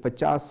50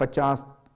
50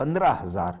15,000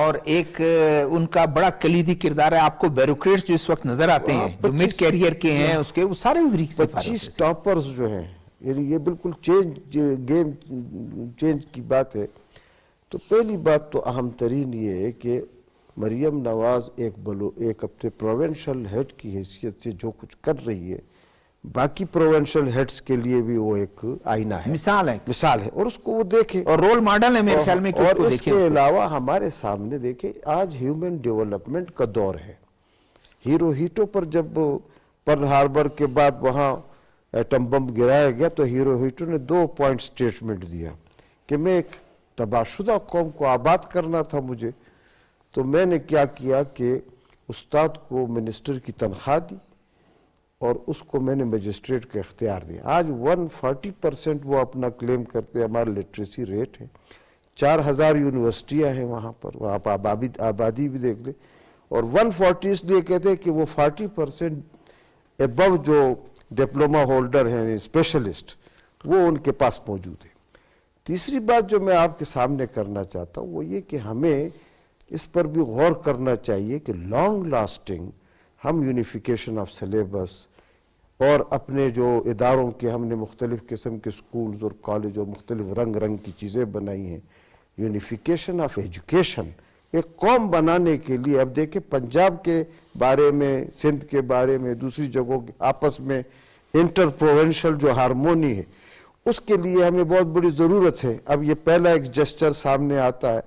اور ایک ان کا بڑا کلیدی کردار ہے. آپ کو بیوروکریٹس جو اس وقت نظر آتے ہیں جو مڈ کیریئر کے ہیں اس کے وہ سارے ادھر سے 25 ٹاپرز جو ہیں، یعنی یہ بالکل گیم چینج کی بات ہے. تو پہلی بات تو اہم ترین یہ ہے کہ مریم نواز ایک اپنے پروونشل ہیڈ کی حیثیت سے جو کچھ کر رہی ہے، باقی پروونشل ہیڈز کے لیے بھی وہ ایک آئینہ ہے، مثال ہے اور اس کو وہ دیکھے اور رول ماڈل ہے میرے خیال میں کہ اس اور کو اس دیکھیں. کے علاوہ ہمارے سامنے دیکھیں آج ہیومن ڈیولپمنٹ کا دور ہے. ہیروہیٹو پر جب پرل ہاربر کے بعد وہاں ایٹم بم گرایا گیا تو ہیروہیٹو نے 2 پوائنٹ سٹیٹمنٹ دیا کہ میں ایک تباہ شدہ قوم کو آباد کرنا تھا مجھے، تو میں نے کیا کیا کہ استاد کو منسٹر کی تنخواہ دی اور اس کو میں نے مجسٹریٹ کا اختیار دیا. آج 140% وہ اپنا کلیم کرتے ہیں ہمارا لٹریسی ریٹ ہے. 4000 یونیورسٹیاں ہیں وہاں پر، وہاں پر آبادی بھی دیکھ لیں، اور 140 اس لیے کہتے ہیں کہ وہ 40% ابو جو ڈپلوما ہولڈر ہیں اسپیشلسٹ وہ ان کے پاس موجود ہے. تیسری بات جو میں آپ کے سامنے کرنا چاہتا ہوں وہ یہ کہ ہمیں اس پر بھی غور کرنا چاہیے کہ لانگ لاسٹنگ ہم یونیفیکیشن آف سلیبس اور اپنے جو اداروں کے ہم نے مختلف قسم کے سکولز اور کالج اور مختلف رنگ کی چیزیں بنائی ہیں، یونیفیکیشن آف ایجوکیشن ایک قوم بنانے کے لیے. اب دیکھیں پنجاب کے بارے میں، سندھ کے بارے میں، دوسری جگہوں کے آپس میں انٹر پروونشل جو ہارمونی ہے اس کے لیے ہمیں بہت بڑی ضرورت ہے. اب یہ پہلا ایک جسچر سامنے آتا ہے.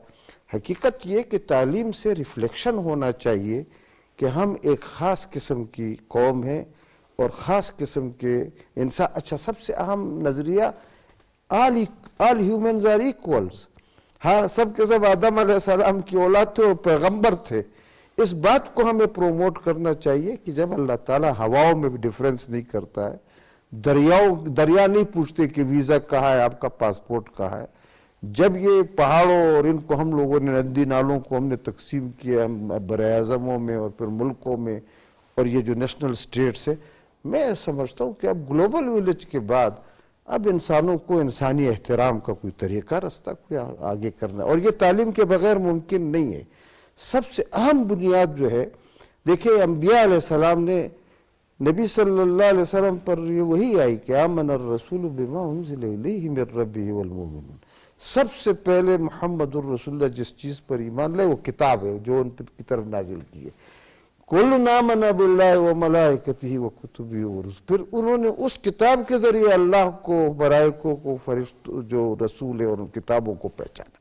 حقیقت یہ کہ تعلیم سے ریفلیکشن ہونا چاہیے کہ ہم ایک خاص قسم کی قوم ہیں اور خاص قسم کے انسان. اچھا، سب سے اہم نظریہ آل ہیومنز آر ایکولز. ہاں، سب کے سب آدم علیہ السلام کی اولاد تھے اور پیغمبر تھے. اس بات کو ہمیں پروموٹ کرنا چاہیے کہ جب اللہ تعالیٰ ہواؤں میں بھی ڈیفرنس نہیں کرتا ہے، دریا نہیں پوچھتے کہ ویزا کہاں ہے، آپ کا پاسپورٹ کہاں ہے. جب یہ پہاڑوں اور ان کو ہم لوگوں نے ندی نالوں کو ہم نے تقسیم کیا براعظموں میں اور پھر ملکوں میں، اور یہ جو نیشنل سٹیٹس ہے، میں سمجھتا ہوں کہ اب گلوبل ویلیج کے بعد اب انسانوں کو انسانی احترام کا کوئی طریقہ رستہ کوئی آگے کرنا، اور یہ تعلیم کے بغیر ممکن نہیں ہے. سب سے اہم بنیاد جو ہے، دیکھیں انبیاء علیہ السلام نے نبی صلی اللہ علیہ وسلم پر یہ وہی آئی کہ آمن الرسول بما انزل الیہ من ربہ والمؤمنون. سب سے پہلے محمد الرسول اللہ جس چیز پر ایمان لائے وہ کتاب ہے جو ان کی طرف نازل کی ہے. کل آمن باللہ وملائکتہ وکتبہ ورسلہ. پھر انہوں نے اس کتاب کے ذریعے اللہ کو، ملائکوں کو، فرشتوں جو رسول ہے اور ان کتابوں کو پہچانا.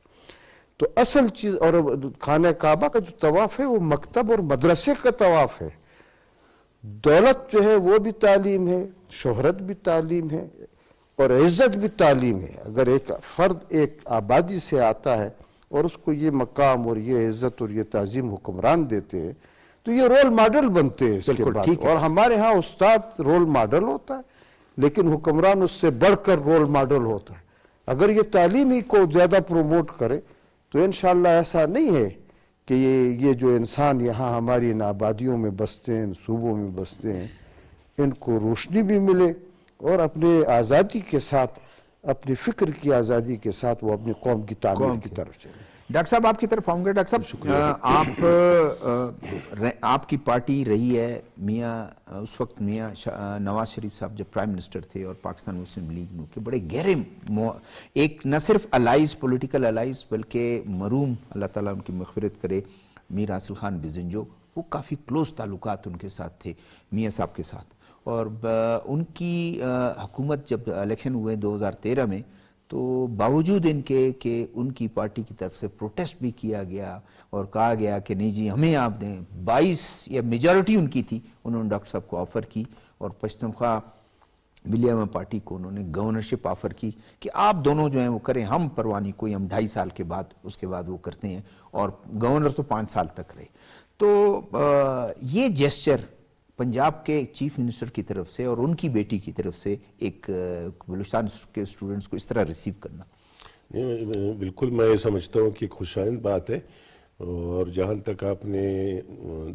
تو اصل چیز، اور خانہ کعبہ کا جو طواف ہے وہ مکتب اور مدرسے کا طواف ہے. دولت جو ہے وہ بھی تعلیم ہے، شہرت بھی تعلیم ہے، اور عزت بھی تعلیم ہے. اگر ایک فرد ایک آبادی سے آتا ہے اور اس کو یہ مقام اور یہ عزت اور یہ تعظیم حکمران دیتے ہیں تو یہ رول ماڈل بنتے ہیں اس کے بعد. اور ہمارے ہاں استاد رول ماڈل ہوتا ہے لیکن حکمران اس سے بڑھ کر رول ماڈل ہوتا ہے. اگر یہ تعلیم ہی کو زیادہ پروموٹ کرے تو انشاءاللہ ایسا نہیں ہے کہ یہ جو انسان یہاں ہماری ان آبادیوں میں بستے ہیں، ان صوبوں میں بستے ہیں، ان کو روشنی بھی ملے اور اپنے آزادی کے ساتھ، اپنی فکر کی آزادی کے ساتھ وہ اپنی قوم کی تعمیر کی طرف چلے. ڈاکٹر صاحب آپ کی طرف آؤں گے. ڈاکٹر صاحب آپ کی پارٹی رہی ہے، میاں اس وقت میاں نواز شریف صاحب جب پرائم منسٹر تھے اور پاکستان مسلم لیگ کے بڑے گہرے ایک نہ صرف الائز، پولیٹیکل الائز، بلکہ مرحوم اللہ تعالیٰ ان کی مغفرت کرے میر حاصل خان بزنجو، وہ کافی کلوز تعلقات ان کے ساتھ تھے میاں صاحب کے ساتھ. اور ان کی حکومت جب الیکشن ہوئے 2013 میں تو باوجود ان کے کہ ان کی پارٹی کی طرف سے پروٹیسٹ بھی کیا گیا اور کہا گیا کہ نہیں جی ہمیں آپ دیں، 22 یا میجارٹی ان کی تھی، انہوں نے ڈاکٹر صاحب کو آفر کی اور پشتونخوا ولیما پارٹی کو انہوں نے گورنرشپ آفر کی کہ آپ دونوں جو ہیں وہ کریں، ہم پروانی کوئی، ہم 2.5 سال کے بعد اس کے بعد وہ کرتے ہیں، اور گورنر تو 5 سال تک رہے. تو یہ جیسچر پنجاب کے چیف منسٹر کی طرف سے اور ان کی بیٹی کی طرف سے ایک بلوچستان کے اسٹوڈنٹس کو اس طرح ریسیو کرنا، بالکل میں یہ سمجھتا ہوں کہ خوشائند بات ہے. اور جہاں تک آپ نے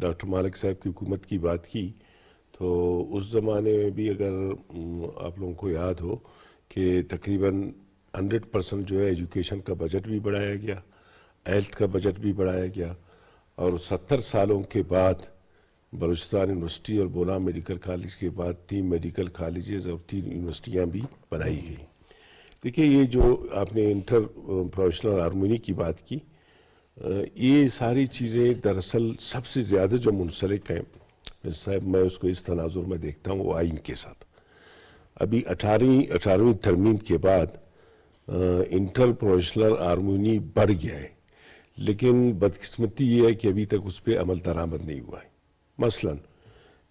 ڈاکٹر مالک صاحب کی حکومت کی بات کی تو اس زمانے میں بھی اگر آپ لوگوں کو یاد ہو کہ تقریباً 100% جو ہے ایجوکیشن کا بجٹ بھی بڑھایا گیا. ہیلتھ کا بجٹ بھی بڑھایا گیا، اور 70 سالوں کے بعد بلوچستان یونیورسٹی اور بولا میڈیکل کالج کے بعد 3 میڈیکل کالجز اور 3 یونیورسٹیاں بھی بنائی گئی۔ دیکھیے یہ جو آپ نے انٹر پروفیشنل ہارمونی کی بات کی، یہ ساری چیزیں دراصل سب سے زیادہ جو منسلک ہیں صاحب، میں اس کو اس تناظر میں دیکھتا ہوں وہ آئین کے ساتھ۔ ابھی 18ویں ترمیم کے بعد انٹر پروفیشنل ہارمونی بڑھ گیا ہے، لیکن بدقسمتی یہ ہے کہ ابھی تک اس پہ عمل درآمد نہیں ہوا ہے۔ مثلا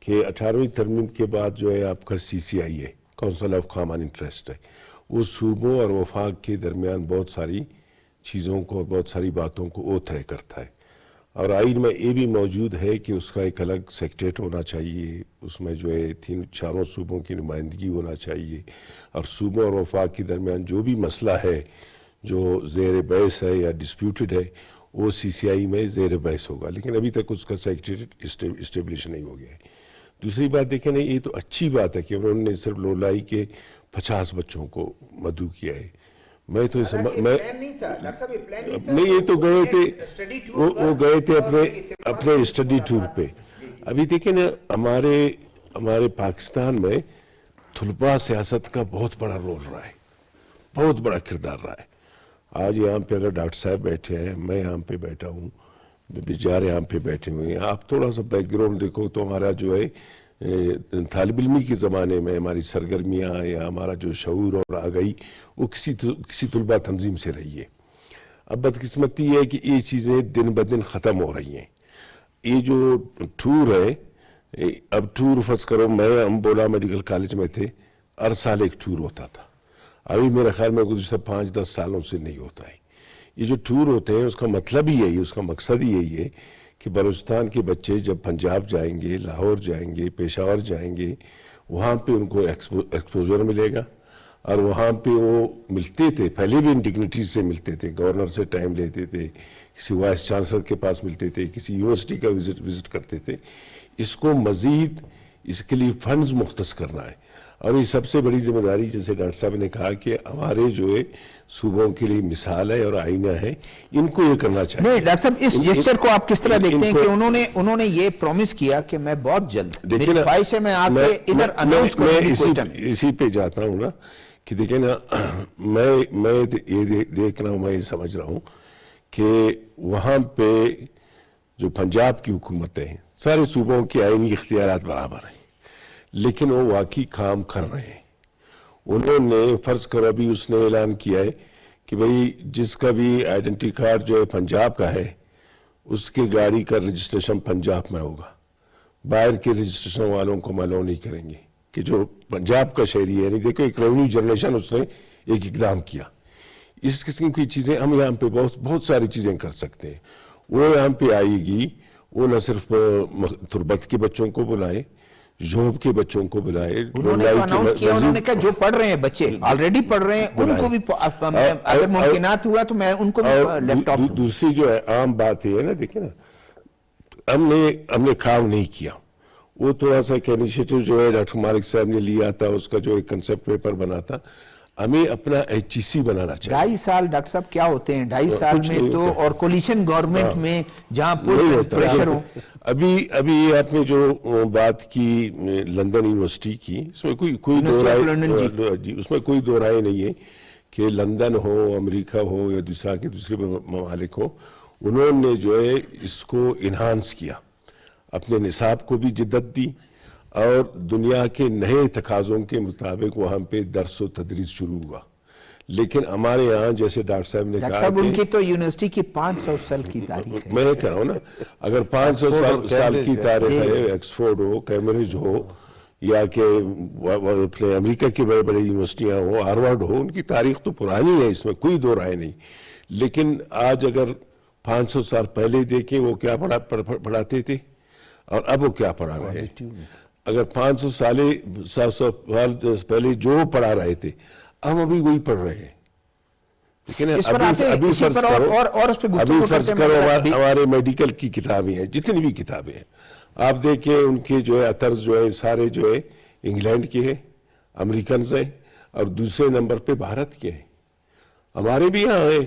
کہ 18ویں ترمیم کے بعد جو ہے آپ کا CCI ہے، کونسل آف کامن انٹرسٹ ہے، وہ صوبوں اور وفاق کے درمیان بہت ساری چیزوں کو اور بہت ساری باتوں کو وہ طے کرتا ہے، اور آئین میں یہ بھی موجود ہے کہ اس کا ایک الگ سیکریٹریٹ ہونا چاہیے، اس میں جو ہے 4 صوبوں کی نمائندگی ہونا چاہیے، اور صوبوں اور وفاق کے درمیان جو بھی مسئلہ ہے جو زیر بحث ہے یا ڈسپیوٹڈ ہے وہ CCI میں زیر بحث ہوگا، لیکن ابھی تک اس کا سیکریٹریٹ اسٹیبلش نہیں ہو گیا ہے۔ دوسری بات دیکھیں نا، یہ تو اچھی بات ہے کہ انہوں نے صرف لولائی کے 50 بچوں کو مدعو کیا ہے۔ میں تو نہیں، یہ تو گئے تھے، وہ گئے تھے اپنے اسٹڈی ٹور پہ۔ ابھی دیکھیں نا، ہمارے پاکستان میں طلباء سیاست کا بہت بڑا رول رہا ہے، بہت بڑا کردار رہا ہے۔ آج یہاں پہ اگر ڈاکٹر صاحب بیٹھے ہیں، میں یہاں پہ بیٹھا ہوں، بیچارے یہاں پہ بیٹھے ہوئے ہیں، آپ تھوڑا سا بیک گراؤنڈ دیکھو تو ہمارا جو ہے طالب علمی کے زمانے میں ہماری سرگرمیاں یا ہمارا جو شعور اور آگاہی وہ کسی طلباء تنظیم سے رہی ہے۔ اب بدقسمتی یہ ہے کہ یہ چیزیں دن بدن ختم ہو رہی ہیں۔ یہ جو ٹور ہے، اب ٹور فرض کرو، ہم بولا میڈیکل کالج میں تھے، ہر سال ایک ٹور ہوتا تھا، ابھی میرے خیال میں گزشتہ 5-10 سالوں سے نہیں ہوتا ہے۔ یہ جو ٹور ہوتے ہیں اس کا مطلب ہی یہی، اس کا مقصد ہی یہی ہے کہ بلوچستان کے بچے جب پنجاب جائیں گے، لاہور جائیں گے، پشاور جائیں گے، وہاں پہ ان کو ایکسپوجر ملے گا، اور وہاں پہ وہ ملتے تھے، پہلے بھی ان ڈگنیٹیز سے ملتے تھے، گورنر سے ٹائم لیتے تھے، کسی وائس چانسلر کے پاس ملتے تھے، کسی یونیورسٹی کا وزٹ کرتے تھے۔ اس کو مزید اس کے لیے فنڈز مختص کرنا ہے، اور یہ سب سے بڑی ذمہ داری، جیسے ڈاکٹر صاحب نے کہا کہ ہمارے جو ہے صوبوں کے لیے مثال ہے اور آئینہ ہے، ان کو یہ کرنا چاہیے۔ نہیں ڈاکٹر صاحب، اس جسچر کو آپ کس طرح دیکھتے ہیں کہ انہوں نے یہ پرومس کیا کہ میں بہت جلد میری خواہش ہے میں آپ کے ادھر اناؤنس کروں گی، اسی پہ جاتا ہوں نا کہ دیکھیں نا، میں یہ دیکھ رہا ہوں، میں یہ سمجھ رہا ہوں کہ وہاں پہ جو پنجاب کی حکومت ہے، سارے صوبوں کے آئینی اختیارات برابر ہیں، لیکن وہ واقعی کام کر رہے ہیں۔ انہوں نے فرض کرو ابھی اس نے اعلان کیا ہے کہ بھئی جس کا بھی آئیڈینٹی کارڈ جو ہے پنجاب کا ہے، اس کے گاڑی کا رجسٹریشن پنجاب میں ہوگا، باہر کے رجسٹریشن والوں کو ملو نہیں کریں گے کہ جو پنجاب کا شہری ہے۔ نہیں دیکھو، ایک ریونیو جنریشن اس نے ایک اقدام کیا۔ اس قسم کی چیزیں ہم یہاں پہ بہت ساری چیزیں کر سکتے ہیں۔ وہ یہاں پہ آئے گی، وہ نہ صرف تربت کے بچوں کو بلائے، جوب کے بچوں کو بلائے، انہوں نے کہا جو پڑھ رہے ہیں بچے آلریڈی پڑھ رہے ہیں ان کو بھی اگر ممکنات ہوا تو میں ان کو بھی لیپ ٹاپ۔ دوسری جو ہے عام بات یہ ہے نا، دیکھیں نا، ہم نے کام نہیں کیا، وہ تھوڑا سا ایک انیشیٹو جو ہے ڈاکٹر مالک صاحب نے لیا تھا، اس کا جو ایک کنسپٹ پیپر بنا تھا، ہمیں اپنا HEC بنانا چاہیے۔ 2.5 سال ڈاکٹر صاحب کیا ہوتے ہیں 2.5 سال میں تو، اور کولیشن گورنمنٹ میں جہاں پریشر ہو۔ ابھی آپ نے جو بات کی لندن یونیورسٹی کی، اس میں کوئی دو رائے نہیں ہے کہ لندن ہو، امریکہ ہو یا دوسرے ممالک ہو، انہوں نے جو ہے اس کو انہانس کیا، اپنے نصاب کو بھی جدت دی، اور دنیا کے نئے تقاضوں کے مطابق وہاں پہ درس و تدریس شروع ہوا۔ لیکن ہمارے یہاں جیسے ڈاکٹر صاحب نے کہا، ان کی تو یونیورسٹی کی 500 سال کی تاریخ ہے۔ میں نے کہہ رہا ہوں نا، اگر 500 سال کی تاریخ ہے، ایکسفورڈ ہو، کیمبرج ہو، یا کہ اپنے امریکہ کی بڑے بڑے یونیورسٹیاں ہو، ہارورڈ ہو، ان کی تاریخ تو پرانی ہے، اس میں کوئی دو رائے نہیں۔ لیکن آج اگر 500 سال پہلے دیکھیں وہ کیا پڑھاتے تھے اور اب وہ کیا پڑھا رہے ہیں۔ اگر 500 سال پہلے جو پڑھا رہے تھے، ہم ابھی وہی پڑھ رہے ہیں۔ ابھی فرض کرو ہمارے میڈیکل کی کتابیں ہیں، جتنی بھی کتابیں ہیں، آپ دیکھیں ان کے جو ہے اترز جو ہے سارے جو ہے انگلینڈ کے ہیں، امریکنز ہیں، اور دوسرے نمبر پہ بھارت کے ہیں۔ ہمارے بھی یہاں ہیں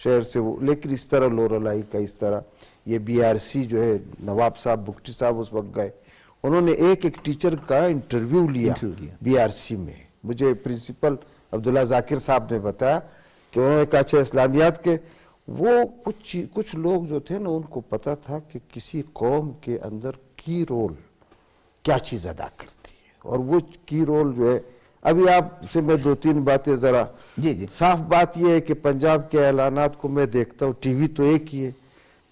شہر سے وہ، لیکن اس طرح لورالائی کا اس طرح یہ بی آر سی جو ہے، نواب صاحب بگٹی صاحب اس وقت گئے، انہوں نے ایک ٹیچر کا انٹرویو لیا بی آر سی میں. مجھے پرنسپل عبداللہ ذاکر صاحب نے بتایا کہ انہوں نے کہا اچھا اسلامیات کے وہ کچھ لوگ جو تھے نا ان کو پتا تھا کہ کسی قوم کے اندر کی رول کیا چیز ادا کرتی ہے، اور وہ کی رول جو ہے، ابھی آپ سے میں 2-3 باتیں ذرا. جی صاف بات یہ ہے کہ پنجاب کے اعلانات کو میں دیکھتا ہوں، ٹی وی تو ایک ہی ہے،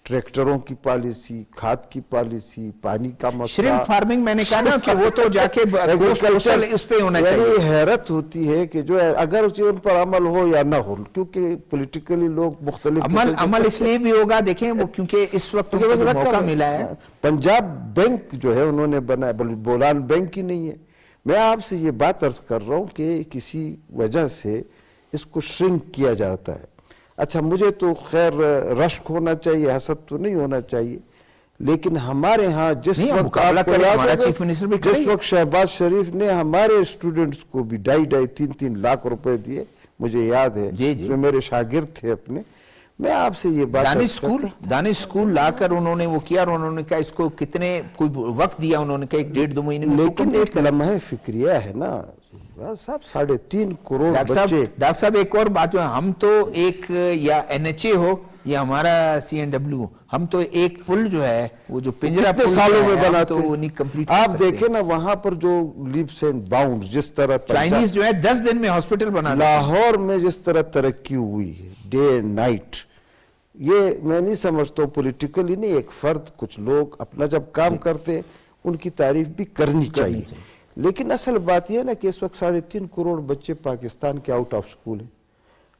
ٹریکٹروں کی پالیسی، کھاد کی پالیسی، پانی کا مسئلہ، شرمپ فارمنگ، میں نے کہا نا کہ وہ تو جا کے ایگریکلچر، اس پہ ہونا چاہیے. یعنی حیرت ہوتی ہے کہ جو ہے اگر ان پر عمل ہو یا نہ ہو، کیونکہ پولیٹیکلی لوگ مختلف عمل اس لیے بھی ہوگا، دیکھیں وہ کیونکہ اس وقت ان کو موقع ملا ہے. پنجاب بینک جو ہے انہوں نے بنایا، بولان بینک ہی نہیں ہے. میں آپ سے یہ بات عرض کر رہا ہوں کہ کسی وجہ سے اس کو شرنک کیا جاتا ہے. اچھا مجھے تو خیر رشک ہونا چاہیے، حسد تو نہیں ہونا چاہیے، لیکن ہمارے ہاں جس وقت جس وقت شہباز شریف نے ہمارے اسٹوڈنٹس کو بھی 2.5-3 لاکھ روپے دیے، مجھے یاد ہے، جو میرے شاگرد تھے اپنے، میں آپ سے یہ بات دانش اسکول لا کر انہوں نے وہ کیا، اور انہوں نے کہا اس کو کتنے کوئی وقت دیا، انہوں نے کہا 1.5-2 مہینے. لیکن ایک لمحہ فکریہ ہے نا صاحب، 3.5 کروڑ بچے. ڈاکٹر صاحب ایک اور بات جو ہے، ہم تو ایک یا NHA ہو یا ہمارا CNW، ہم تو ایک پل جو ہے وہ جو پنجرا کتنے سالوں میں بناتے ہیں. آپ دیکھیں نا وہاں پر جو لیپس اینڈ باؤنڈ جس طرح چائنیز جو ہے 10 دن میں ہاسپٹل بنا، لاہور میں جس طرح ترقی ہوئی ہے ڈے اینڈ نائٹ، یہ میں نہیں سمجھتا ہوں پولیٹیکلی نہیں، ایک فرد کچھ لوگ اپنا جب کام کرتے ان کی تعریف بھی کرنی چاہیے. لیکن اصل بات یہ ہے نا کہ اس وقت 3.5 کروڑ بچے پاکستان کے آؤٹ آف سکول ہیں.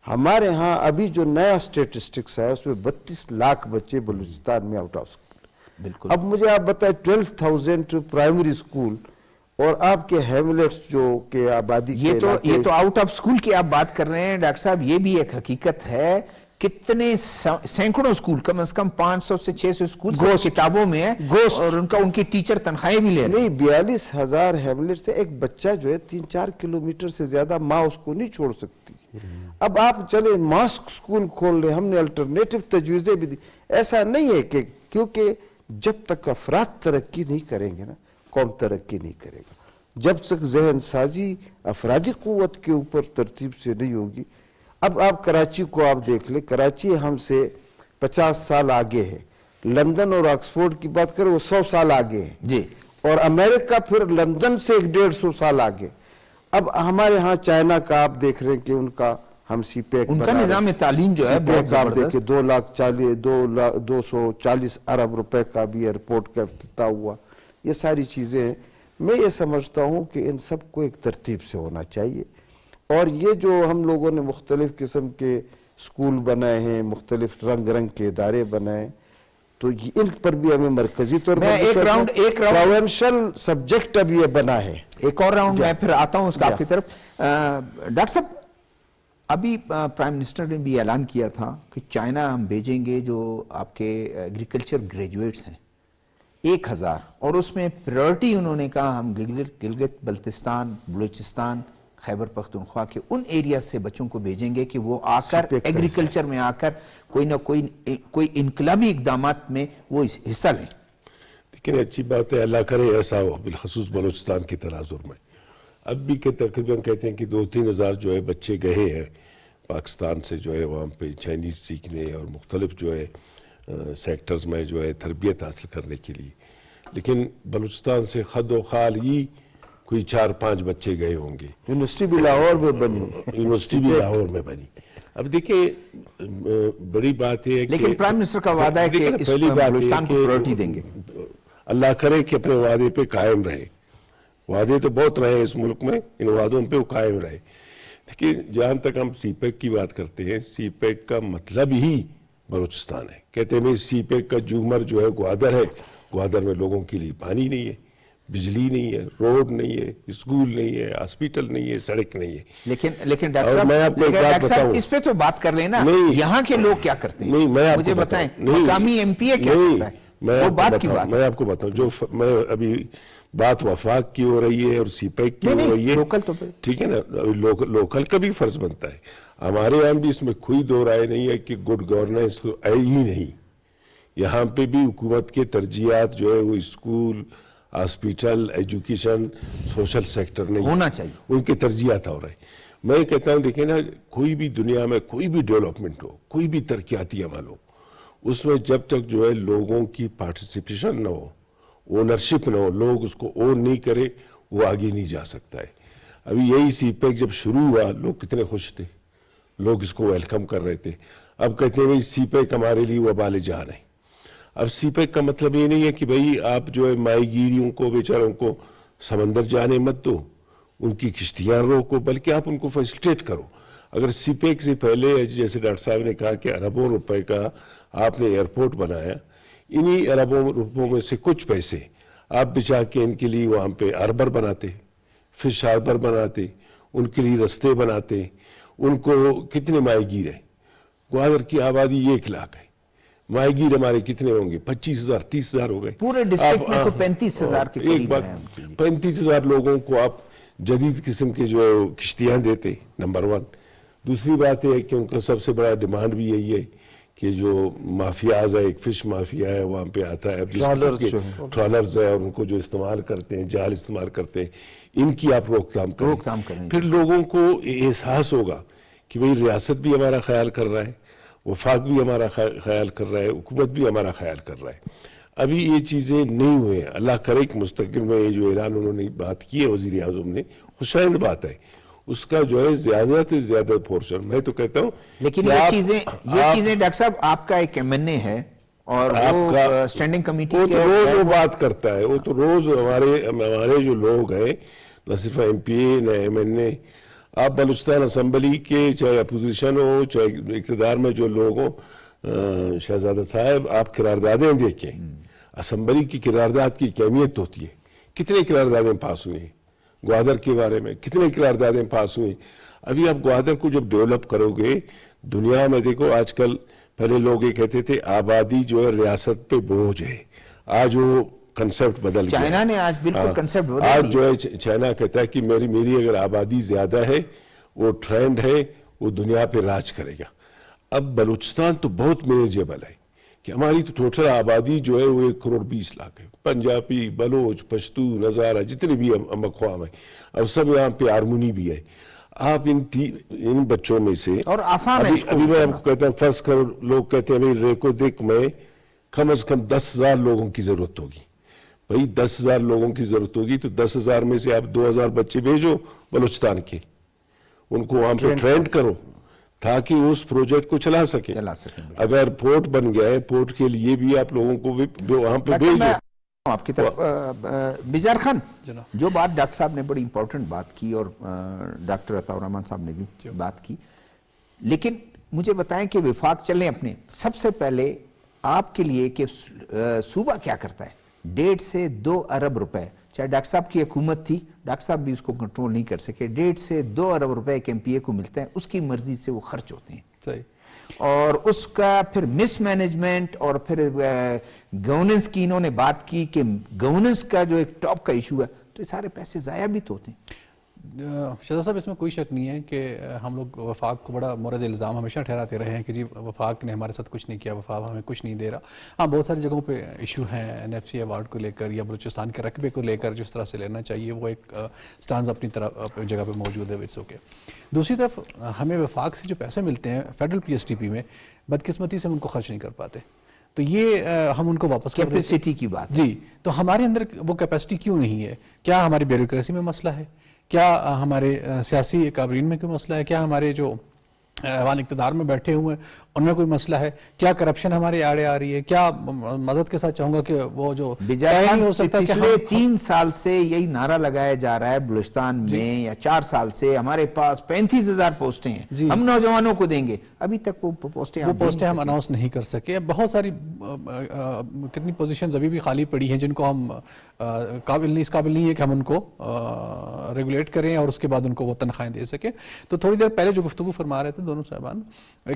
ہمارے ہاں ابھی جو نیا سٹیٹسٹکس ہے اس میں 32 لاکھ بچے بلوچستان میں آؤٹ آف سکول. بالکل. اب مجھے آپ بتائیں 12,000 پرائمری سکول اور آپ کے ہیملیٹس جو کہ آبادی یہ تو آؤٹ آف سکول کی آپ بات کر رہے ہیں ڈاکٹر صاحب، یہ بھی ایک حقیقت ہے. کتنے سینکڑوں سکول، کم از کم 500 سے 600 سکول کتابوں میں ہیں، اور ان کی ٹیچر تنخواہیں بھی لے رہے ہیں. نہیں 42,000 ہیملیٹ سے ایک بچہ جو ہے 3-4 کلومیٹر سے زیادہ ماں اس کو نہیں چھوڑ سکتی. اب آپ چلے ماسک سکول کھول رہے، ہم نے الٹرنیٹو تجویزیں بھی دی. ایسا نہیں ہے کہ کیونکہ جب تک افراد ترقی نہیں کریں گے نا قوم ترقی نہیں کرے گا. جب تک ذہن سازی افرادی قوت کے اوپر ترتیب سے نہیں ہوگی. اب آپ کراچی کو آپ دیکھ لیں، کراچی ہم سے 50 سال آگے ہے. لندن اور آکسفورڈ کی بات کریں وہ 100 سال آگے ہے جی، اور امریکہ پھر لندن سے 150 سال آگے. اب ہمارے ہاں چائنا کا آپ دیکھ رہے ہیں کہ ان کا ہم سی پیک ان کا نظام تعلیم جو ہے بہت آپ دیکھیں 240 ارب روپے کا بھی ایئرپورٹ کا افتتاح ہوا. یہ ساری چیزیں ہیں. میں یہ سمجھتا ہوں کہ ان سب کو ایک ترتیب سے ہونا چاہیے. اور یہ جو ہم لوگوں نے مختلف قسم کے سکول بنائے ہیں، مختلف رنگ کے ادارے بنائے، تو ان پر بھی ہمیں مرکزی طور پر ایک راؤنڈ پروونشل سبجیکٹ اب یہ بنا ہے. ایک اور راؤنڈ میں پھر آتا ہوں اس کا آپ کی طرف. ڈاکٹر صاحب ابھی پرائم منسٹر نے بھی اعلان کیا تھا کہ چائنا ہم بھیجیں گے جو آپ کے ایگریکلچر گریجویٹس ہیں 1000، اور اس میں پریورٹی انہوں نے کہا ہم گلگت بلتستان، بلوچستان، خیبر پختونخوا کے ان ایریا سے بچوں کو بھیجیں گے کہ وہ آ کر ایگریکلچر میں آ کر کوئی نہ کوئی انقلابی اقدامات میں وہ حصہ لیں. لیکن اچھی بات ہے، اللہ کرے ایسا ہو، بالخصوص بلوچستان کے تناظر میں. اب بھی کہ تقریباً کہتے ہیں کہ 2-3 ہزار جو ہے بچے گئے ہیں پاکستان سے جو ہے وہاں پہ چائنیز سیکھنے اور مختلف جو ہے سیکٹرز میں جو ہے تربیت حاصل کرنے کے لیے. لیکن بلوچستان سے خد و خال ہی کوئی 4-5 بچے گئے ہوں گے. یونیورسٹی بھی لاہور میں بنی، یونیورسٹی بھی لاہور میں بنی. اب دیکھیں بڑی بات یہ ہے کہ لیکن پرائم منسٹر کا وعدہ ہے کہ پہلی بات بلوچستان کو پریورٹی دیں گے. اللہ کرے کہ اپنے وعدے پہ قائم رہے. وعدے تو بہت رہے اس ملک میں، ان وعدوں پہ وہ قائم رہے. دیکھیے جہاں تک ہم سی پیک کی بات کرتے ہیں، سی پیک کا مطلب ہی بلوچستان ہے. کہتے ہیں سی پیک کا جومر جو ہے گوادر ہے. گوادر میں لوگوں کے لیے پانی نہیں ہے، بجلی نہیں ہے، روڈ نہیں ہے، اسکول نہیں ہے، ہاسپیٹل نہیں ہے، سڑک نہیں ہے. لیکن ڈاکٹر صاحب اس پہ تو بات کر رہے ہیں نا، یہاں کے لوگ کیا کرتے ہیں؟ نہیں میں مجھے بتائیں مقامی ایم پی اے کیا کرتا ہے؟ میں آپ کو بتاؤں جو میں ابھی بات وفاق کی ہو رہی ہے اور سی پیک کی ہو رہی ہے. لوکل تو ٹھیک ہے نا, لوکل کا بھی فرض بنتا ہے. ہمارے یہاں بھی اس میں کوئی دو رائے نہیں ہے کہ گڈ گورننس تو ہے ہی نہیں. یہاں پہ بھی حکومت کے ترجیحات جو ہے وہ school, hospital, education, social sector نہیں ہونا چاہیے, ان کے ترجیحات ہو رہے ہیں. میں کہتا ہوں دیکھیں نا, کوئی بھی دنیا میں کوئی بھی ڈیولپمنٹ ہو, کوئی بھی ترقیاتی عمل ہو, اس میں جب تک جو ہے لوگوں کی پارٹیسپیشن نہ ہو, اونرشپ نہ ہو, لوگ اس کو اون نہیں کرے, وہ آگے نہیں جا سکتا ہے. ابھی یہی سی پیک جب شروع ہوا لوگ کتنے خوش تھے, لوگ اس کو ویلکم کر رہے تھے. اب کہتے ہیں بھائی سی پیک ہمارے لیے وبال جان ہے. اب سی پیک کا مطلب یہ نہیں ہے کہ بھئی آپ جو ہے ماہی گیریوں کو, بیچاروں کو سمندر جانے مت دو, ان کی کشتیاں روکو, بلکہ آپ ان کو فیسیلیٹیٹ کرو. اگر سی پیک سے پہلے جیسے ڈاکٹر صاحب نے کہا کہ اربوں روپے کا آپ نے ایئرپورٹ بنایا, انہی اربوں روپوں میں سے کچھ پیسے آپ بچا کے ان کے لیے وہاں پہ ہاربر بناتے, فش ہاربر بناتے, ان کے لیے رستے بناتے. ان کو کتنے ماہی گیر ہیں, گوادر کی آبادی 1 لاکھ ہے, ماہی گیر ہمارے کتنے ہوں گے, 25,000 30,000 ہو گئے. پورے ڈسٹرکٹ میں تو 35,000 کے ایک قریب بات, ہیں. 35,000 لوگوں کو آپ جدید قسم کے جو کشتیاں دیتے, نمبر 1. دوسری بات یہ ہے کہ ان کا سب سے بڑا ڈیمانڈ بھی یہی ہے کہ جو مافیاز ہے, ایک فش مافیا ہے وہاں پہ آتا ہے, ٹرالرز ہے, اور ان کو جو استعمال کرتے ہیں, جال استعمال کرتے ہیں, ان کی آپ روک تھام کریں. پھر لوگوں کو احساس ہوگا کہ بھئی ریاست بھی ہمارا خیال کر رہا ہے, وفاق بھی ہمارا خیال کر رہا ہے, حکومت بھی ہمارا خیال کر رہا ہے. ابھی یہ چیزیں نہیں ہوئے ہیں. اللہ کرے کہ مستقبل میں یہ جو اعلان انہوں نے بات کی ہے وزیر اعظم نے, خوشائند بات ہے, اس کا جو ہے زیادہ سے زیادہ پورشن میں تو کہتا ہوں. لیکن یہ چیزیں ڈاکٹر صاحب آپ کا ایک ایم این اے ہے اور وہ اسٹینڈنگ کمیٹی وہ تو روز وہ بات کرتا ہے, وہ تو روز ہمارے جو لوگ ہیں, نہ صرف ایم پی اے نہ ایم این اے, آپ بلوچستان اسمبلی کے چاہے اپوزیشن ہو چاہے اقتدار میں جو لوگ ہوں, شہزادہ صاحب آپ قراردادیں دیکھیں, اسمبلی کی قرارداد کی اہمیت ہوتی ہے. کتنے قراردادیں پاس ہوئی ہیں گوادر کے بارے میں, کتنے قراردادیں پاس ہوئی. ابھی آپ گوادر کو جب ڈیولپ کرو گے, دنیا میں دیکھو آج کل, پہلے لوگ یہ کہتے تھے آبادی جو ہے ریاست پہ بوجھ ہے, آج وہ کنسپٹ بدل گیا. چائنا نے آج بالکل کنسپٹ بدل دیا. آج جو ہے چائنا کہتا ہے کہ میری اگر آبادی زیادہ ہے, وہ ٹرینڈ ہے, وہ دنیا پہ راج کرے گا. اب بلوچستان تو بہت مینیجیبل ہے کہ ہماری تو ٹوٹل آبادی جو ہے وہ 1,20,00,000 ہے. پنجابی, بلوچ, پشتو, ہزارہ, جتنے بھی اقوام ہیں, اب سب یہاں پہ ہارمونی بھی ہے. آپ ان بچوں میں سے, اور آسان ہے, ابھی میں آپ کو کہتا ہوں, فرض کرو لوگ کہتے ہیں بھائی ریکو دیکھ میں کم از کم 10,000 لوگوں کی ضرورت ہوگی. بھائی 10,000 لوگوں کی ضرورت ہوگی تو 10,000 میں سے آپ 2,000 بچے بھیجو بلوچستان کے, ان کو وہاں پہ ٹرینڈ کرو تاکہ اس پروجیکٹ کو چلا سکیں. اگر پورٹ بن گیا ہے, پورٹ کے لیے بھی آپ لوگوں کو وہاں پہ بھیجو. آپ کی طرف بیجار خان, جو بات ڈاکٹر صاحب نے بڑی امپورٹنٹ بات کی اور ڈاکٹر عطاء الرحمان صاحب نے بھی بات کی, لیکن مجھے بتائیں کہ وفاق چلیں اپنے, سب سے پہلے آپ کے لیے کہ صوبہ کیا کرتا ہے, 1.5 سے 2 ارب روپے, چاہے ڈاکٹر صاحب کی حکومت تھی, ڈاکٹر صاحب بھی اس کو کنٹرول نہیں کر سکے, 1.5 سے 2 ارب روپے ایک ایم پی اے کو ملتے ہیں, اس کی مرضی سے وہ خرچ ہوتے ہیں. صحیح. اور اس کا پھر مس مینجمنٹ اور پھر گورننس کی انہوں نے بات کی کہ گورننس کا جو ایک ٹاپ کا ایشو ہے, تو یہ سارے پیسے ضائع بھی تو ہوتے ہیں. شہزاد صاحب, اس میں کوئی شک نہیں ہے کہ ہم لوگ وفاق کو بڑا مورد الزام ہمیشہ ٹھہراتے رہے ہیں کہ جی وفاق نے ہمارے ساتھ کچھ نہیں کیا, وفاق ہمیں کچھ نہیں دے رہا. ہاں, بہت ساری جگہوں پہ ایشو ہیں, این ایف سی ایوارڈ کو لے کر یا بلوچستان کے رقبے کو لے کر جس طرح سے لینا چاہیے, وہ ایک سٹانز اپنی طرح جگہ پہ موجود ہے, اٹس اوکے. دوسری طرف ہمیں وفاق سے جو پیسے ملتے ہیں federal P S T P میں, بدقسمتی سے ہم ان کو خرچ نہیں کر پاتے, تو یہ ہم ان کو واپس کر دیتے. کیپیسٹی کی بات جی, تو ہمارے اندر وہ کیپیسٹی کیوں نہیں ہے؟ کیا ہماری بیوروکریسی میں مسئلہ ہے؟ کیا ہمارے سیاسی کابرین میں کوئی مسئلہ ہے؟ کیا ہمارے جو ایوان اقتدار میں بیٹھے ہوئے ہیں ان میں کوئی مسئلہ ہے؟ کیا کرپشن ہمارے آڑے آ رہی ہے؟ کیا مدد کے ساتھ چاہوں گا کہ وہ جو نہیں ہو سکتا. پچھلے 3 سال سے یہی نعرہ لگایا جا رہا ہے بلوچستان میں, یا 4 سال سے, ہمارے پاس 35,000 پوسٹیں ہیں, ہم نوجوانوں کو دیں گے. ابھی تک وہ پوسٹیں ہم اناؤنس نہیں کر سکے. بہت ساری کتنی پوزیشنز ابھی بھی خالی پڑی ہیں جن کو ہم اس قابل نہیں ہے کہ ہم ان کو ریگولیٹ کریں اور اس کے بعد ان کو وہ تنخواہیں دے سکیں. تو تھوڑی دیر پہلے جو گفتگو فرما رہے تھے دونوں صاحبان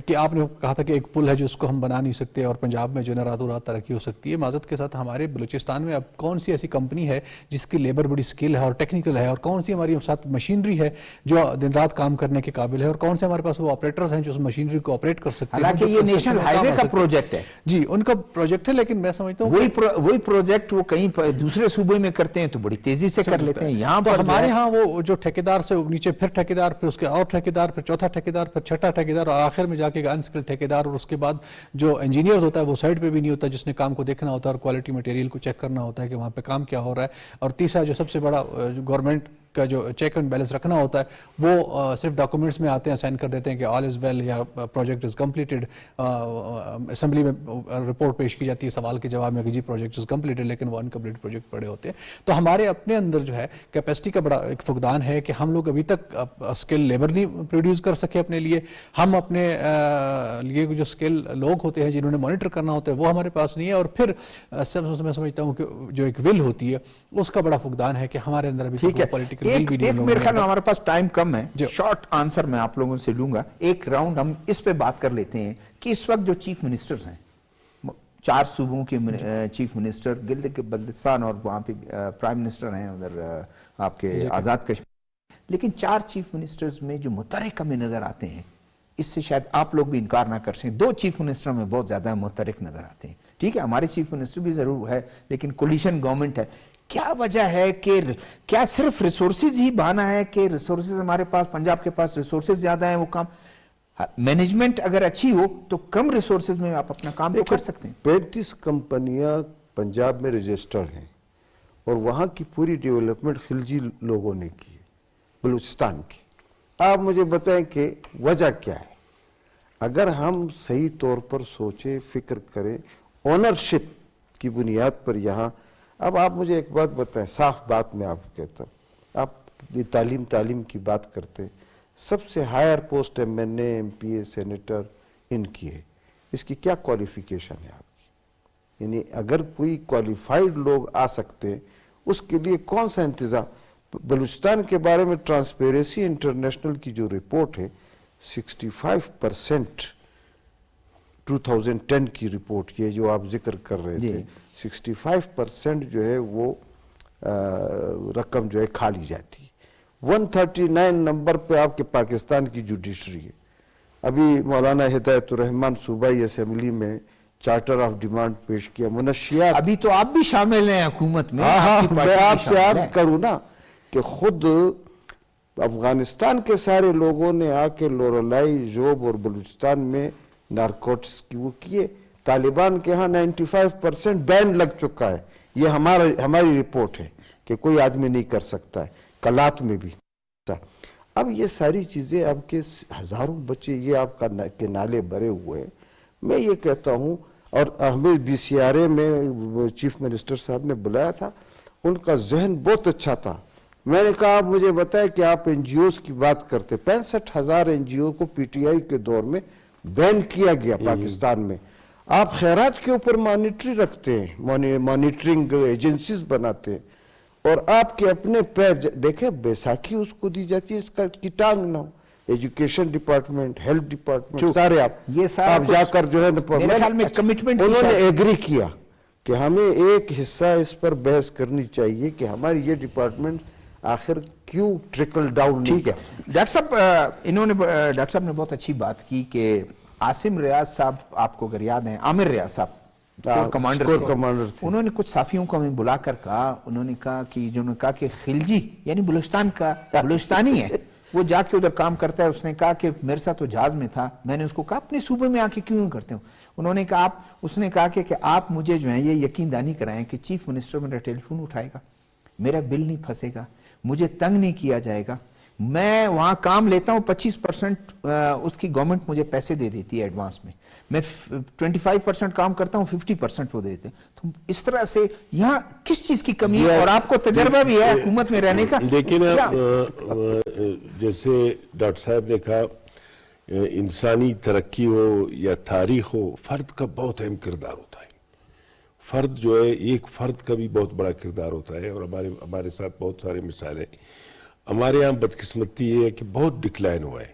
کہ آپ نے کہا تھا کہ ایک پل ہے جو اس کو ہم بنا نہیں سکتے اور پنجاب میں جو ہے راتوں رات ترقی ہو سکتی ہے. معذرت کے ساتھ ہمارے بلوچستان میں اب کون سی ایسی کمپنی ہے جس کی لیبر بڑی سکل ہے اور ٹیکنیکل ہے, اور کون سی ہماری ساتھ مشینری ہے جو دن رات کام کرنے کے قابل ہے, اور کون سے ہمارے پاس وہ آپریٹرز ہیں جو اس مشینری کو آپریٹ کر سکتے ہیں. حالانکہ یہ نیشنل ہائی وے کا پروجیکٹ ہے. جی ان کا پروجیکٹ ہے, لیکن میں سمجھتا ہوں وہی پروجیکٹ وہ کہیں دوسرے صوبے میں کرتے ہیں تو بڑی تیزی سے کر لیتے ہیں. یہاں پر ہمارے ہاں وہ جو ٹھیکیدار سے نیچے پھر ٹھیکیدار, پھر اس کے اور ٹھیکیدار, پھر چوتھا ٹھیکیدار, پھر چھٹا ٹھیکیدار, اور آخر میں جا کے انسکل ٹھیکیدار, اور اس کے بعد جو انجینئر ہوتا ہے وہ سائٹ پہ بھی نہیں ہوتا جس نے کام کو دیکھنا ہوتا ہے اور کوالٹی مٹیریل کو چیک کرنا ہوتا ہے کہ وہاں پہ کام کیا ہو رہا ہے. اور تیسرا جو سب سے بڑا گورنمنٹ کا جو چیک اینڈ بیلنس رکھنا ہوتا ہے وہ صرف ڈاکومنٹس میں آتے ہیں, سائن کر دیتے ہیں کہ آل از ویل یا پروجیکٹ از کمپلیٹڈ. اسمبلی میں رپورٹ پیش کی جاتی ہے سوال کے جواب میں کہ جی پروجیکٹ از کمپلیٹڈ, لیکن وہ انکمپلیٹ پروجیکٹ پڑے ہوتے ہیں. تو ہمارے اپنے اندر جو ہے کیپیسٹی کا بڑا ایک فقدان ہے کہ ہم لوگ ابھی تک اسکل لیبر نہیں پروڈیوس کر سکے اپنے لیے. ہم اپنے لیے جو اسکل لوگ ہوتے ہیں جنہوں نے مانیٹر کرنا ہوتا ہے وہ ہمارے پاس نہیں ہے. اور پھر میں سمجھتا ہوں کہ جو ایک ول ہوتی ہے اس کا بڑا فقدان ہے کہ ہمارے اندر ابھی ٹھیک ہے. پولیٹیکل ایک میرے خیال میں ہمارے پاس ٹائم کم ہے, شارٹ آنسر میں آپ لوگوں سے لوں گا. ایک راؤنڈ ہم اس پہ بات کر لیتے ہیں کہ اس وقت جو چیف منسٹرز ہیں 4 صوبوں کے چیف منسٹر, گلگت بلتستان اور وہاں پہ پرائم منسٹر ہیں ادھر آپ کے آزاد کشمیر, لیکن 4 چیف منسٹرز میں جو متحرک ہمیں نظر آتے ہیں, اس سے شاید آپ لوگ بھی انکار نہ کر سکیں, 2 چیف منسٹر میں بہت زیادہ متحرک نظر آتے ہیں. ٹھیک ہے ہمارے چیف منسٹر بھی ضرور ہے لیکن کولیشن گورنمنٹ ہے. کیا وجہ ہے کہ کیا صرف ریسورسز ہی بہانا ہے کہ ریسورسز ہمارے پاس, پنجاب کے پاس ریسورسز زیادہ ہیں, وہ کام مینجمنٹ اگر اچھی ہو تو کم ریسورسز میں آپ اپنا کام تو کر سکتے ہیں. 35 کمپنیاں پنجاب میں رجسٹرڈ ہیں اور وہاں کی پوری ڈیولپمنٹ خلجی لوگوں نے کی ہے, بلوچستان کی. آپ مجھے بتائیں کہ وجہ کیا ہے؟ اگر ہم صحیح طور پر سوچیں, فکر کریں, اونرشپ کی بنیاد پر یہاں. اب آپ مجھے ایک بات بتائیں, صاف بات میں آپ کو کہتا ہوں, آپ یہ تعلیم کی بات کرتے, سب سے ہائر پوسٹ ایم این اے, ایم پی اے, سینیٹر ان کی ہے. اس کی کیا کوالیفیکیشن ہے آپ کی؟ یعنی اگر کوئی کوالیفائڈ لوگ آ سکتے اس کے لیے کون سا انتظام؟ بلوچستان کے بارے میں ٹرانسپیرنسی انٹرنیشنل کی جو رپورٹ ہے 65% 2010 کی رپورٹ کی ہے جو آپ ذکر کر رہے تھے, 65% جو ہے وہ رقم جو ہے کھا لی جاتی ہے. 139 نمبر پہ آپ کے پاکستان کی جوڈیشری ہے. ابھی مولانا ہدایت الرحمان صوبائی اسمبلی میں چارٹر آف ڈیمانڈ پیش کیا, منشیات. ابھی تو آپ بھی شامل ہیں حکومت میں. میں آپ سے عرض کروں نا کہ خود افغانستان کے سارے لوگوں نے آ کے لورالائی, جوب اور بلوچستان میں نارکوٹس کی وہ کیے. طالبان کے ہاں 95% بین لگ چکا ہے. یہ ہماری رپورٹ ہے کہ کوئی آدمی نہیں کر سکتا ہے, کلات میں بھی. اب یہ ساری چیزیں آپ کے ہزاروں بچے یہ آپ کے نالے بھرے ہوئے ہیں. میں یہ کہتا ہوں, اور ہمیں بی سی آر اے میں چیف منسٹر صاحب نے بلایا تھا, ان کا ذہن بہت اچھا تھا. میں نے کہا آپ مجھے بتائیں کہ آپ این جی اوز کی بات کرتے, 65,000 این جی او کو پی ٹی آئی کے دور میں بین کیا گیا پاکستان میں. آپ خیرات کے اوپر مانیٹری رکھتے ہیں, مانیٹرنگ ایجنسیز بناتے ہیں, اور آپ کے اپنے پیر دیکھیں بیساکھی اس کو دی جاتی ہے, اس کا کی ٹانگ نہ ہو. ایجوکیشن ڈپارٹمنٹ, ہیلتھ ڈپارٹمنٹ, سارے آپ جا کر جو ہے انہوں نے ایگری کیا کہ ہمیں ایک حصہ اس پر بحث کرنی چاہیے کہ ہماری یہ ڈپارٹمنٹ آخر کیوں ٹرکل ڈاؤن نہیں کر. ڈاکٹر صاحب نے بہت اچھی بات کی کہ عاصم ریاض صاحب, آپ کو اگر یاد ہیں, عامر ریاض صاحب کمانڈر, انہوں نے کچھ صحافیوں کو ہمیں بلا کر کہا, انہوں نے کہا کہ جنہوں نے کہا کہ خلجی یعنی بلوچستان کا بلوچستانی ہے, وہ جا کے ادھر کام کرتا ہے. اس نے کہا کہ میرے ساتھ تو جہاز میں تھا, میں نے اس کو کہا اپنے صوبے میں آ کے کیوں کرتے ہو. انہوں نے کہا اس نے کہا کہ آپ مجھے جو ہے یہ یقین دہانی کرائیں کہ چیف منسٹر میرا ٹیلی فون اٹھائے گا, میرا بل نہیں پھنسے گا, مجھے تنگ نہیں کیا جائے گا, میں وہاں کام لیتا ہوں 25% اس کی گورنمنٹ مجھے پیسے دے دیتی ہے ایڈوانس میں 25% کام کرتا ہوں, 50% وہ دیتے ہیں. تو اس طرح سے یہاں کس چیز کی کمی ہے, اور آپ کو تجربہ بھی ہے حکومت میں رہنے کا. لیکن جیسے ڈاکٹر صاحب نے کہا, انسانی ترقی ہو یا تاریخ ہو, فرد کا بہت اہم کردار ہوتا ہے. فرد جو ہے, ایک فرد کا بھی بہت بڑا کردار ہوتا ہے, اور ہمارے ساتھ بہت سارے مثالیں. ہمارے یہاں بدقسمتی یہ ہے کہ بہت ڈکلائن ہوا ہے.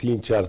3-4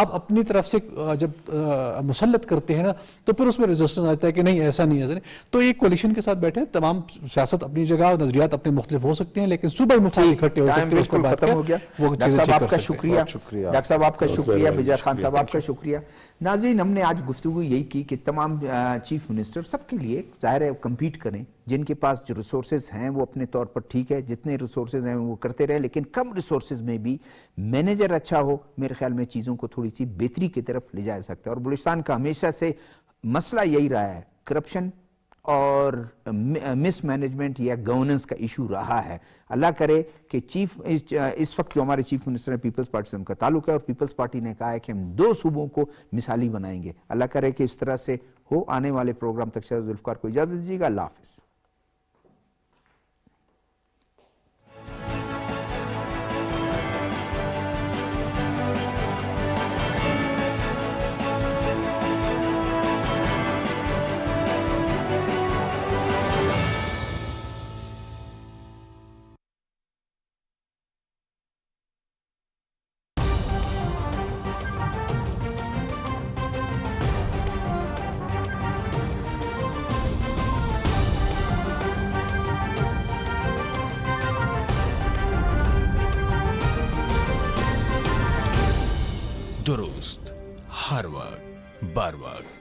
آپ اپنی طرف سے جب مسلط کرتے ہیں نا تو پھر اس میں ریزسٹنس آتا ہے کہ نہیں ایسا نہیں ایسا نہیں. تو ایک کولیشن کے ساتھ بیٹھے, تمام سیاست اپنی جگہ, نظریات اپنے مختلف ہو سکتے ہیں, لیکن صبح مفاد اکٹھے ہو ٹائم سکتے ہیں, اس کو بالکل بات ختم ہو گیا. وہ ڈاکٹر صاحب آپ کا شکریہ, بہت شکریہ. ڈاکٹر صاحب آپ کا بہت شکریہ, مہربانی, بجائے خان شکریہ. صاحب آپ کا شکریہ. ناظرین, ہم نے آج گفتگو یہی کی کہ تمام چیف منسٹر سب کے لیے ظاہر ہے کمپیٹ کریں, جن کے پاس جو ریسورسز ہیں وہ اپنے طور پر ٹھیک ہے, جتنے ریسورسز ہیں وہ کرتے رہے, لیکن کم ریسورسز میں بھی مینیجر اچھا ہو, میرے خیال میں چیزوں کو تھوڑی سی بہتری کی طرف لے جا سکتا ہے. اور بلوچستان کا ہمیشہ سے مسئلہ یہی رہا ہے, کرپشن اور مس مینجمنٹ یا گورننس کا ایشو رہا ہے. اللہ کرے کہ اس وقت جو ہمارے چیف منسٹر ہیں پیپلز پارٹی سے ان کا تعلق ہے, اور پیپلز پارٹی نے کہا ہے کہ ہم 2 صوبوں کو مثالی بنائیں گے. اللہ کرے کہ اس طرح سے ہو. آنے والے پروگرام تک شاید ذوالفقار کو اجازت دیجیے گا. اللہ حافظ. درست، ہر وقت، بر وقت.